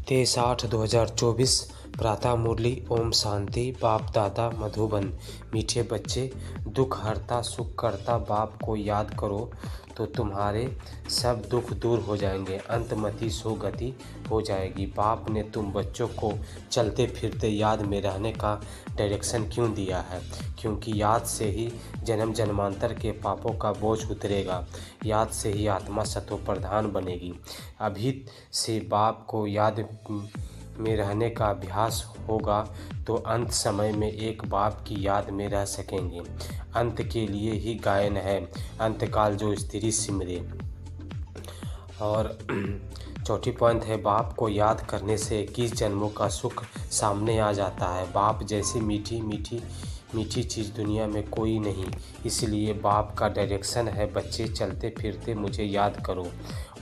23/8/2024 प्रातः मुरली। ओम शांति। बाप दादा मधुबन। मीठे बच्चे, दुख हरता सुख करता बाप को याद करो तो तुम्हारे सब दुख दूर हो जाएंगे, अंतमति सो गति हो जाएगी। बाप ने तुम बच्चों को चलते फिरते याद में रहने का डायरेक्शन क्यों दिया है? क्योंकि याद से ही जन्म जन्मांतर के पापों का बोझ उतरेगा, याद से ही आत्मा सतो प्रधान बनेगी। अभी से बाप को याद में रहने का अभ्यास होगा तो अंत समय में एक बाप की याद में रह सकेंगे। अंत के लिए ही गायन है, अंतकाल जो स्त्री सिमरे। और चौथी पॉइंट है, बाप को याद करने से 21 जन्मों का सुख सामने आ जाता है। बाप जैसी मीठी मीठी मीठी चीज़ दुनिया में कोई नहीं, इसलिए बाप का डायरेक्शन है, बच्चे चलते फिरते मुझे याद करो।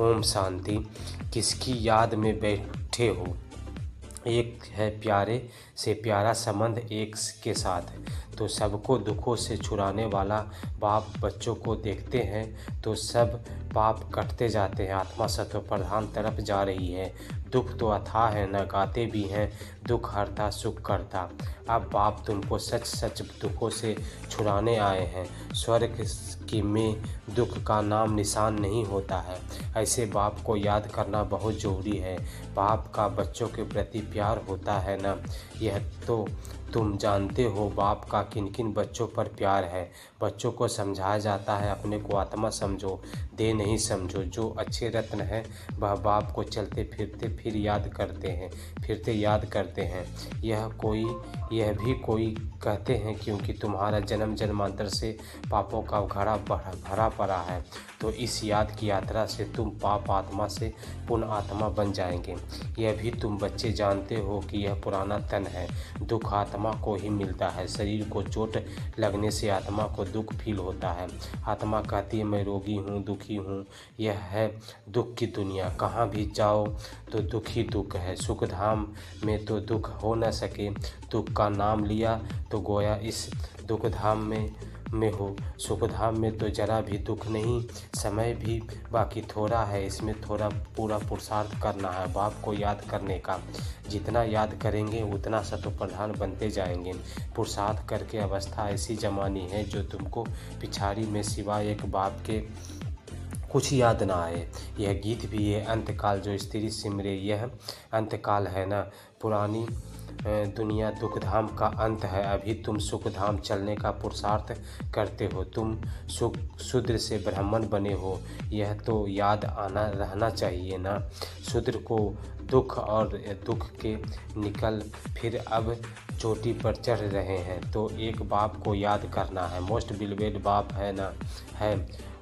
ओम शांति। किसकी याद में बैठे हो? एक है प्यारे से प्यारा संबंध एक के साथ, तो सबको दुखों से छुड़ाने वाला बाप बच्चों को देखते हैं तो सब पाप कटते जाते हैं, आत्मा सत्व प्रधान तरफ जा रही है। दुख तो अथाह है, न गाते भी हैं, दुख हरता सुख करता। अब बाप तुमको सच सच दुखों से छुड़ाने आए हैं। स्वर्ग की में दुख का नाम निशान नहीं होता है। ऐसे बाप को याद करना बहुत ज़रूरी है। बाप का बच्चों के प्रति प्यार होता है ना, यह तो तुम जानते हो। बाप का किन किन बच्चों पर प्यार है। बच्चों को समझाया जाता है, अपने को आत्मा समझो, दे नहीं समझो। जो अच्छे रत्न हैं वह बाप को चलते फिरते फिर याद करते हैं, फिरते याद करते हैं। यह भी कोई कहते हैं क्योंकि तुम्हारा जन्म जन्मांतर से पापों का घड़ा भरा पड़ा है, तो इस याद की यात्रा से तुम पाप आत्मा से पुण्य आत्मा बन जाएंगे। यह भी तुम बच्चे जानते हो कि यह पुराना तन है, दुख आत्मा को ही मिलता है। शरीर को चोट लगने से आत्मा को दुख फील होता है। आत्मा कहती है मैं रोगी हूँ, दुखी हूँ। यह है दुख की दुनिया, कहाँ भी जाओ तो दुख ही दुख है। सुख धाम में तो दुख हो न सके, दुख का नाम लिया तो गोया इस दुख धाम में हो। सुख धाम में तो जरा भी दुख नहीं, समय भी बाकी थोड़ा है, इसमें थोड़ा पूरा पुरुषार्थ करना है बाप को याद करने का। जितना याद करेंगे उतना सत्व प्रधान बनते जाएंगे। पुरुषार्थ करके अवस्था ऐसी जमानी है जो तुमको पिछाड़ी में सिवाय एक बाप के कुछ याद ना आए। यह गीत भी है, अंतकाल जो स्त्री सिमरे। यह अंतकाल है ना, पुरानी दुनिया दुखधाम का अंत है। अभी तुम सुखधाम चलने का पुरुषार्थ करते हो, तुम शूद्र से ब्राह्मण बने हो, यह तो याद आना रहना चाहिए ना। शूद्र को दुख और दुख के निकल फिर अब चोटी पर चढ़ रहे हैं, तो एक बाप को याद करना है। मोस्ट बिलवेड बाप है ना, है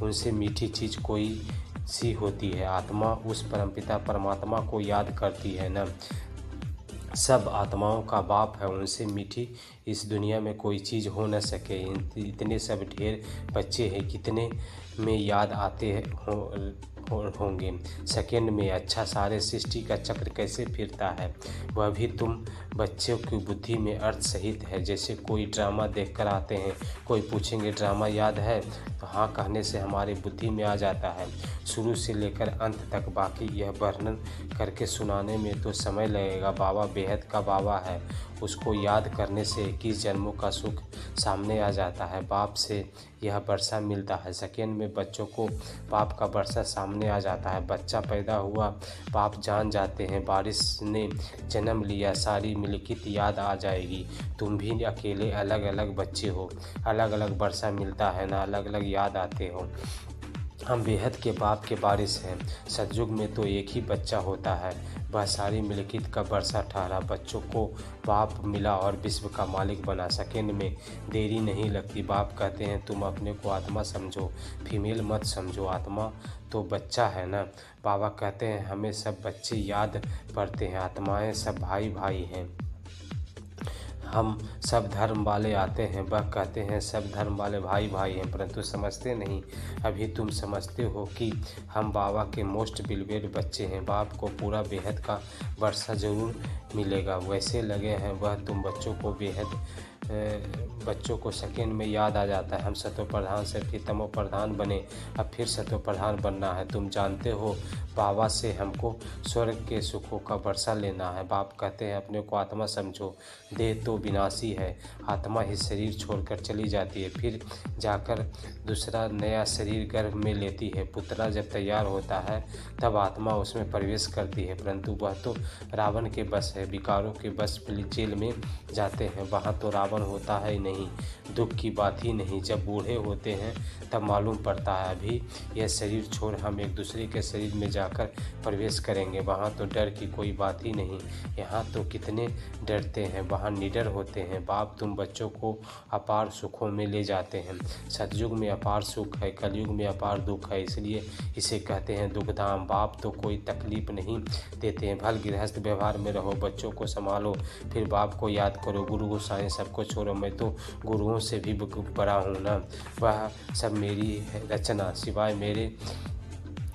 उनसे मीठी चीज़ कोई सी होती है। आत्मा उस परमपिता परमात्मा को याद करती है ना, सब आत्माओं का बाप है, उनसे मीठी इस दुनिया में कोई चीज़ हो न सके। इतने सब ढेर बच्चे हैं, कितने में याद आते होंगे सेकंड में। अच्छा, सारे सृष्टि का चक्र कैसे फिरता है वह भी तुम बच्चों की बुद्धि में अर्थ सहित है। जैसे कोई ड्रामा देखकर आते हैं, कोई पूछेंगे ड्रामा याद है, तो हाँ कहने से हमारी बुद्धि में आ जाता है शुरू से लेकर अंत तक। बाकी यह वर्णन करके सुनाने में तो समय लगेगा। बाबा बेहद का बाबा है, उसको याद करने से 21 जन्मों का सुख सामने आ जाता है। बाप से यह वर्षा मिलता है, सेकेंड में बच्चों को बाप का वर्षा सामने आ जाता है। बच्चा पैदा हुआ, बाप जान जाते हैं, बारिश ने जन्म लिया, सारी मिलकित याद आ जाएगी। तुम भी अकेले अलग अलग बच्चे हो, अलग अलग वर्षा मिलता है ना, अलग अलग याद आते हो। हम बेहद के बाप के वारिस हैं। सतयुग में तो एक ही बच्चा होता है, वह सारी मिलकित का वर्षा ठहरा। बच्चों को बाप मिला और विश्व का मालिक बना। सेकेंड में देरी नहीं लगती। बाप कहते हैं तुम अपने को आत्मा समझो, फीमेल मत समझो, आत्मा तो बच्चा है ना। बाबा कहते हैं हमें सब बच्चे याद पड़ते हैं, आत्माएं सब भाई भाई हैं। हम सब धर्म वाले आते हैं, वह कहते हैं सब धर्म वाले भाई भाई हैं, परंतु समझते नहीं। अभी तुम समझते हो कि हम बाबा के मोस्ट बिलवेड बच्चे हैं। बाप को पूरा बेहद का वर्षा ज़रूर मिलेगा, वैसे लगे हैं वह तुम बच्चों को बेहद बच्चों को सेकेंड में याद आ जाता है, हम सतो प्रधान से फिर तमो प्रधान बने, अब फिर सतो प्रधान बनना है। तुम जानते हो बाबा से हमको स्वर्ग के सुखों का वर्षा लेना है। बाप कहते हैं अपने को आत्मा समझो, देह तो विनाशी है, आत्मा ही शरीर छोड़कर चली जाती है, फिर जाकर दूसरा नया शरीर गर्भ में लेती है। पुतला जब तैयार होता है तब आत्मा उसमें प्रवेश करती है, परंतु वह तो रावण के बस है, विकारों के बस जेल में जाते हैं। वहाँ तो रावण होता है ही नहीं, दुख की बात ही नहीं। जब बूढ़े होते हैं तब मालूम पड़ता है अभी यह शरीर छोड़ हम एक दूसरे के शरीर में जाकर प्रवेश करेंगे। वहाँ तो डर की कोई बात ही नहीं, यहाँ तो कितने डरते हैं, वहाँ निडर होते हैं। बाप तुम बच्चों को अपार सुखों में ले जाते हैं। सतयुग में अपार सुख है, कलयुग में अपार दुख है, इसलिए इसे कहते हैं दुखधाम। बाप तो कोई तकलीफ नहीं देते हैं, भल गृहस्थ व्यवहार में रहो, बच्चों को संभालो, फिर बाप को याद करो। गुरु गोसाई सबको छोड़ो, मैं तो गुरुओं से भी बड़ा हूँ ना, वह सब मेरी रचना, सिवाय मेरे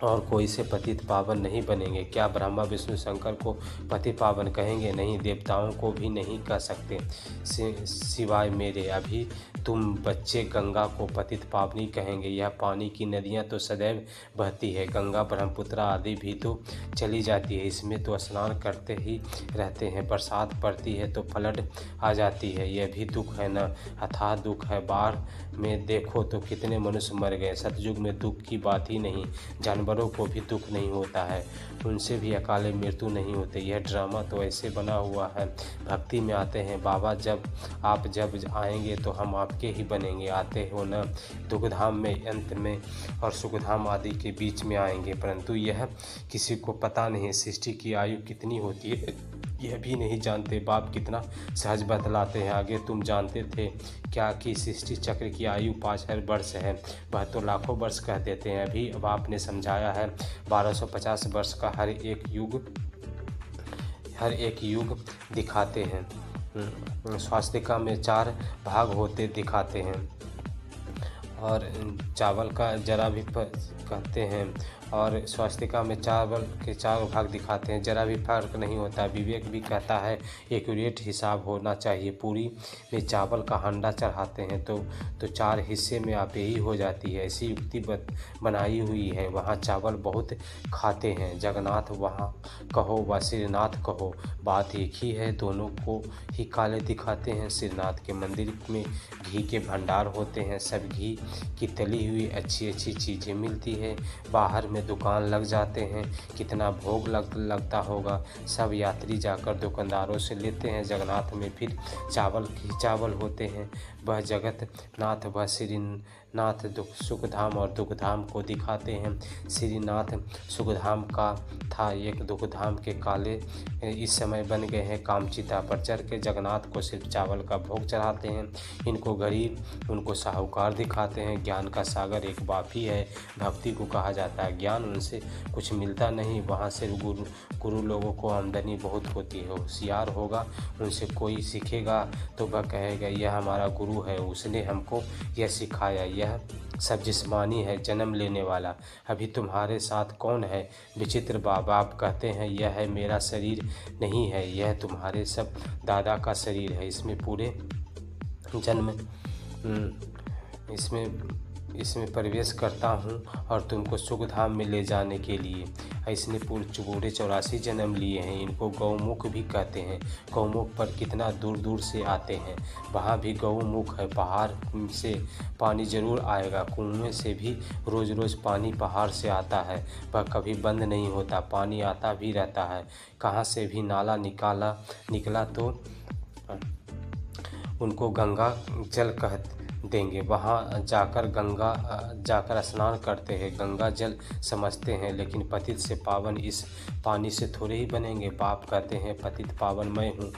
और कोई से पतित पावन नहीं बनेंगे। क्या ब्रह्मा विष्णु शंकर को पति पावन कहेंगे? नहीं, देवताओं को भी नहीं कह सकते सिवाय मेरे। अभी तुम बच्चे गंगा को पतित पावनी कहेंगे। यह पानी की नदियाँ तो सदैव बहती है, गंगा ब्रह्मपुत्र आदि भी तो चली जाती है, इसमें तो स्नान करते ही रहते हैं। बरसात पड़ती है तो फ्लड आ जाती है, यह भी दुख है ना, अथाह दुख है। बाढ़ में देखो तो कितने मनुष्य मर गए। सतयुग में दुख की बात ही नहीं, जानवरों को भी दुख नहीं होता है, उनसे भी अकाले मृत्यु नहीं होते। यह ड्रामा तो ऐसे बना हुआ है, भक्ति में आते हैं बाबा, आप जब आएंगे तो हम आपके ही बनेंगे। आते हो न दुखधाम में अंत में और सुखधाम आदि के बीच में आएंगे, परंतु यह किसी को पता नहीं सृष्टि की आयु कितनी होती है, यह भी नहीं जानते। बाप कितना सहज बतलाते हैं। आगे तुम जानते थे क्या कि सृष्टि चक्र की आयु 5000 वर्ष है, वह तो लाखों वर्ष कह देते हैं। अभी अब आपने समझाया है 1250 वर्ष का हर एक युग दिखाते हैं। स्वास्तिका में 4 भाग होते दिखाते हैं और चावल का जरा भी कहते हैं, और स्वास्तिका में चावल के 4 भाग दिखाते हैं, जरा भी फर्क नहीं होता। विवेक भी कहता है एक्यूरेट हिसाब होना चाहिए। पूरी में चावल का हांडा चढ़ाते हैं तो 4 हिस्से में आपे ही हो जाती है, ऐसी युक्ति बनाई हुई है। वहाँ चावल बहुत खाते हैं, जगन्नाथ वहाँ कहो व श्रीनाथ कहो, बात एक ही है, दोनों को ही काले दिखाते हैं। श्रीनाथ के मंदिर में घी के भंडार होते हैं, सब घी की तली हुई अच्छी अच्छी चीज़ें मिलती है। बाहर में दुकान लग जाते हैं, कितना भोग लगता होगा। सब यात्री जाकर दुकानदारों से लेते हैं। जगन्नाथ में फिर चावल ही चावल होते हैं। वह जगत नाथ व श्रीनाथ सुखधाम और दुखधाम को दिखाते हैं। श्रीनाथ सुखधाम का था, एक दुखधाम के काले इस समय बन गए हैं। कामचिता पर चढ़ के जगन्नाथ को सिर्फ चावल का भोग चढ़ाते हैं। इनको गरीब उनको साहूकार दिखाते हैं। ज्ञान का सागर एक बाप ही है, भक्ति को कहा जाता है। ज्ञान उनसे कुछ मिलता नहीं, वहाँ से गुरु लोगों को आमदनी बहुत होती है। होशियार होगा, उनसे कोई सीखेगा तो वह कहेगा यह हमारा गुरु है, उसने हमको यह सिखाया। यह सब जिस्मानी है, जन्म लेने वाला। अभी तुम्हारे साथ कौन है? विचित्र बाबा आप कहते हैं यह है मेरा शरीर, नहीं है, यह तुम्हारे सब दादा का शरीर है। इसमें पूरे जन्म इसमें प्रवेश करता हूँ और तुमको सुखधाम में ले जाने के लिए। इसने पूरे 84 जन्म लिए हैं। इनको गौमुख भी कहते हैं। गौमुख पर कितना दूर दूर से आते हैं, वहाँ भी गौमुख है। पहाड़ से पानी जरूर आएगा, कुएं से भी रोज़ रोज़ पानी पहाड़ से आता है, वह कभी बंद नहीं होता, पानी आता भी रहता है। कहाँ से भी नाला निकला तो उनको गंगा जल कह देंगे। वहाँ जाकर स्नान करते हैं, गंगा जल समझते हैं, लेकिन पतित से पावन इस पानी से थोड़े ही बनेंगे। बाप कहते हैं पतित पावन मैं हूँ,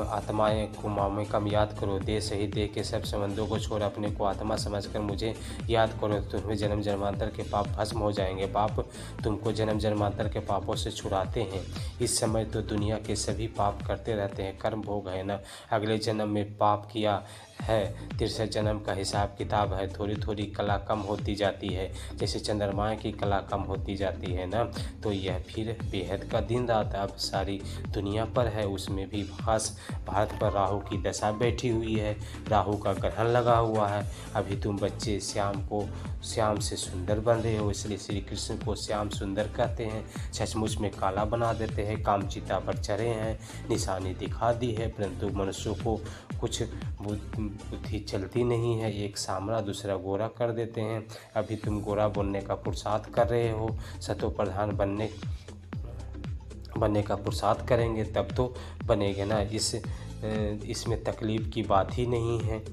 आत्माएं को में कम याद करो। देह सही देह के सब संबंधों को छोड़ अपने को आत्मा समझकर मुझे याद करो, तुम्हें जन्म जन्मांतर के पाप भस्म हो जाएंगे। बाप तुमको जन्म जन्मांतर के पापों से छुड़ाते हैं। इस समय तो दुनिया के सभी पाप करते रहते हैं, कर्म भोग है ना। अगले जन्म में पाप किया है। 63 जन्म का हिसाब किताब है। थोड़ी थोड़ी कला कम होती जाती है, जैसे चंद्रमा की कला कम होती जाती है ना। तो यह फिर बेहद का दिन रात अब सारी दुनिया पर है, उसमें भी खास भारत पर राहु की दशा बैठी हुई है, राहु का ग्रहण लगा हुआ है। अभी तुम बच्चे श्याम से सुंदर बन रहे हो, इसलिए श्री कृष्ण को श्याम सुंदर कहते हैं। सचमुच में काला बना देते हैं, कामचिता पर चढ़े हैं, निशानी दिखा दी है, परंतु मनुष्यों को कुछ बुद्धि चलती नहीं है। एक सामरा दूसरा गोरा कर देते हैं। अभी तुम गोरा बनने का पुरुषार्थ कर रहे हो, सतो प्रधान बनने का पुरुषार्थ करेंगे तब तो बनेंगे ना। इसमें तकलीफ की बात ही नहीं है।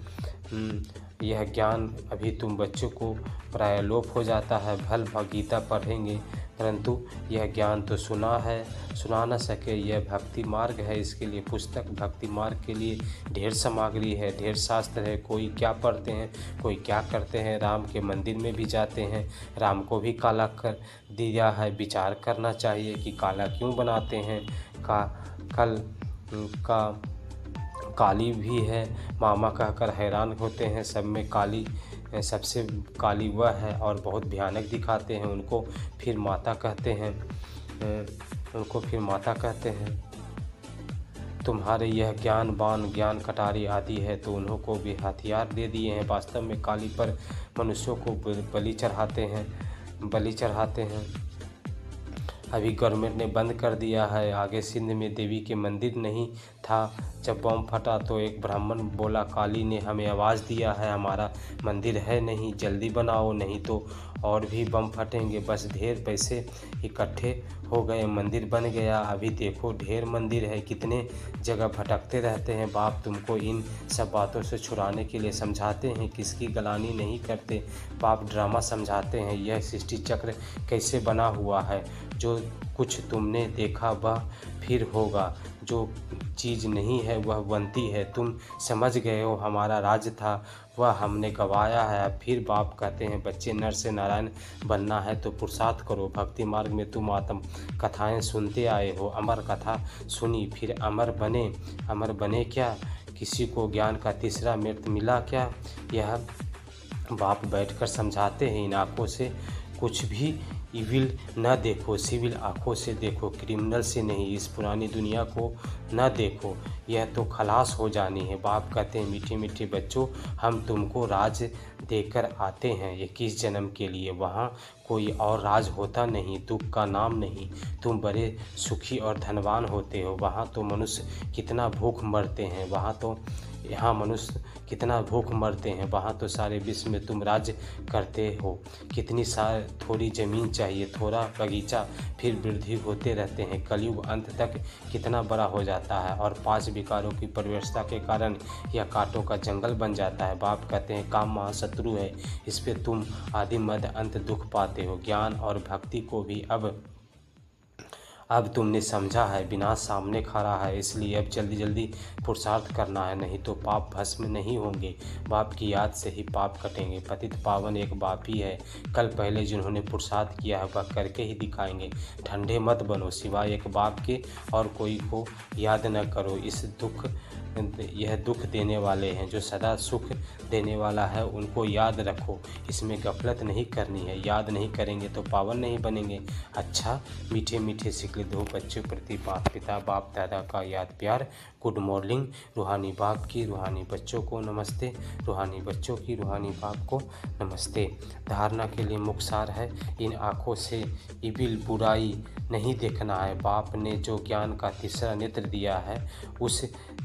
यह ज्ञान अभी तुम बच्चों को प्राय लोप हो जाता है। भल गीता पढ़ेंगे, परंतु यह ज्ञान तो सुना न सके। यह भक्ति मार्ग है, इसके लिए पुस्तक, भक्ति मार्ग के लिए ढेर सामग्री है, ढेर शास्त्र है। कोई क्या पढ़ते हैं, कोई क्या करते हैं। राम के मंदिर में भी जाते हैं, राम को भी काला कर दिया है। विचार करना चाहिए कि काला क्यों बनाते हैं। काली भी है, मामा कहकर हैरान होते हैं। सब में काली, सबसे काली वह है और बहुत भयानक दिखाते हैं। उनको फिर माता कहते हैं। तुम्हारे यह ज्ञान कटारी आदि है, तो उन्हों को भी हथियार दे दिए हैं। वास्तव में काली पर मनुष्यों को बलि चढ़ाते हैं। अभी गवर्नमेंट ने बंद कर दिया है। आगे सिंध में देवी के मंदिर नहीं था, जब बम फटा तो एक ब्राह्मण बोला, काली ने हमें आवाज़ दिया है, हमारा मंदिर है नहीं, जल्दी बनाओ नहीं तो और भी बम फटेंगे। बस ढेर पैसे इकट्ठे हो गए, मंदिर बन गया। अभी देखो ढेर मंदिर है, कितने जगह भटकते रहते हैं। बाप तुमको इन सब बातों से छुड़ाने के लिए समझाते हैं, किसकी गलानी नहीं करते। बाप ड्रामा समझाते हैं, यह सृष्टि चक्र कैसे बना हुआ है। जो कुछ तुमने देखा वह फिर होगा, जो चीज़ नहीं है वह बनती है। तुम समझ गए हो, हमारा राज्य था वह हमने गंवाया है। अब फिर बाप कहते हैं, बच्चे नर से नारायण बनना है तो पुरुषार्थ करो। भक्ति मार्ग में तुम आत्म कथाएं सुनते आए हो, अमर कथा सुनी फिर अमर बने क्या? किसी को ज्ञान का तीसरा मृत मिला क्या? यह बाप बैठकर समझाते हैं। इन आँखों से कुछ भी इविल न देखो, सिविल आँखों से देखो, क्रिमिनल से नहीं। इस पुरानी दुनिया को न देखो, यह तो खलास हो जानी है। बाप कहते हैं, मीठे मीठे बच्चों, हम तुमको राज देकर आते हैं 21 जन्म के लिए। वहाँ कोई और राज होता नहीं, दुख का नाम नहीं। तुम बड़े सुखी और धनवान होते हो। वहाँ तो मनुष्य कितना भूख मरते हैं, यहाँ मनुष्य कितना भूख मरते हैं। वहाँ तो सारे विश्व में तुम राज्य करते हो। कितनी थोड़ी ज़मीन चाहिए, थोड़ा बगीचा, फिर वृद्धि होते रहते हैं। कलयुग अंत तक कितना बड़ा हो जाता है और 5 विकारों की परिव्यवस्था के कारण यह कांटों का जंगल बन जाता है। बाप कहते हैं, काम महाशत्रु है, इस पे तुम आदि मध्य अंत दुख पाते हो। ज्ञान और भक्ति को भी अब तुमने समझा है, विनाश सामने खड़ा है, इसलिए अब जल्दी जल्दी पुरुषार्थ करना है, नहीं तो पाप भस्म नहीं होंगे। बाप की याद से ही पाप कटेंगे। पतित पावन एक बाप ही है। कल पहले जिन्होंने पुरुषार्थ किया है वह करके ही दिखाएंगे। ठंडे मत बनो, सिवाय एक बाप के और कोई को याद न करो। यह दुख देने वाले हैं, जो सदा सुख देने वाला है उनको याद रखो। इसमें गफलत नहीं करनी है, याद नहीं करेंगे तो पावन नहीं बनेंगे। अच्छा, मीठे मीठे सिकले दो बच्चों प्रति माता पिता बाप दादा का याद प्यार। Good morning. रूहानी बाप की रूहानी बच्चों को नमस्ते, रूहानी बच्चों की रूहानी बाप को नमस्ते। धारणा के लिए मुख्य सार है, इन आँखों से इबिल बुराई नहीं देखना है। बाप ने जो ज्ञान का तीसरा नेत्र दिया है उस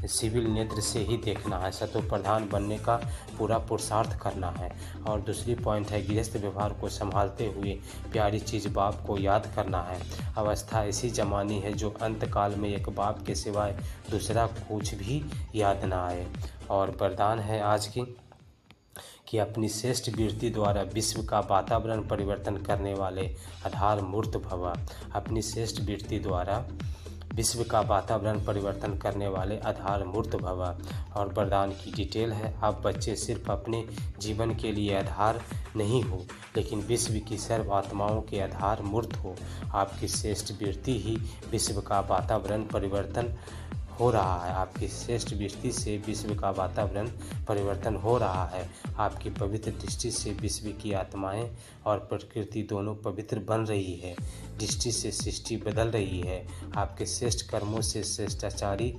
सिविल नेत्र से ही देखना है। सतो प्रधान बनने का पूरा पुरुषार्थ करना है। और दूसरी पॉइंट है, गृहस्थ व्यवहार को संभालते हुए प्यारी चीज़ बाप को याद करना है। अवस्था ऐसी जमानी है जो अंत काल में एक बाप के सिवाय दूसरा कुछ भी याद ना आए। और वरदान है आज की कि अपनी श्रेष्ठ वीरता द्वारा विश्व का वातावरण परिवर्तन करने वाले आधार मूर्त भव। अपनी श्रेष्ठ वीरता द्वारा विश्व का वातावरण परिवर्तन करने वाले आधार मूर्त भव। और वरदान की डिटेल है, आप बच्चे सिर्फ अपने जीवन के लिए आधार नहीं हो, लेकिन विश्व की सर्व आत्माओं के आधार मूर्त हो। आपकी श्रेष्ठ वीरता ही विश्व का वातावरण परिवर्तन हो रहा है। आपकी श्रेष्ठ दृष्टि से विश्व का वातावरण परिवर्तन हो रहा है। आपकी पवित्र दृष्टि से विश्व की आत्माएं और प्रकृति दोनों पवित्र बन रही है। दृष्टि से सृष्टि बदल रही है। आपके श्रेष्ठ कर्मों से श्रेष्ठाचारी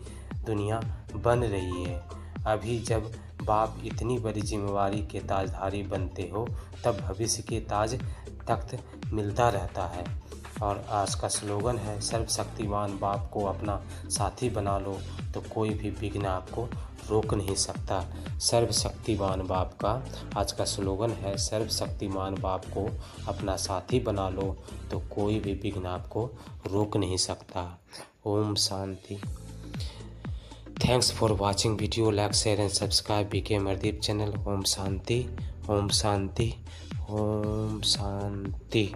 दुनिया बन रही है। अभी जब बाप इतनी बड़ी जिम्मेवारी के ताजधारी बनते हो तब भविष्य के ताज तख्त मिलता रहता है। और आज का स्लोगन है, सर्वशक्तिमान बाप को अपना साथी बना लो तो कोई भी विघ्न आपको रोक नहीं सकता। सर्वशक्तिमान बाप का आज का स्लोगन है, सर्वशक्तिमान बाप को अपना साथी बना लो तो कोई भी विघ्न आपको रोक नहीं सकता। Om Shanti. Thanks for watching video. Like share and subscribe BK Amardeep channel. Om Shanti, Om Shanti, Om Shanti.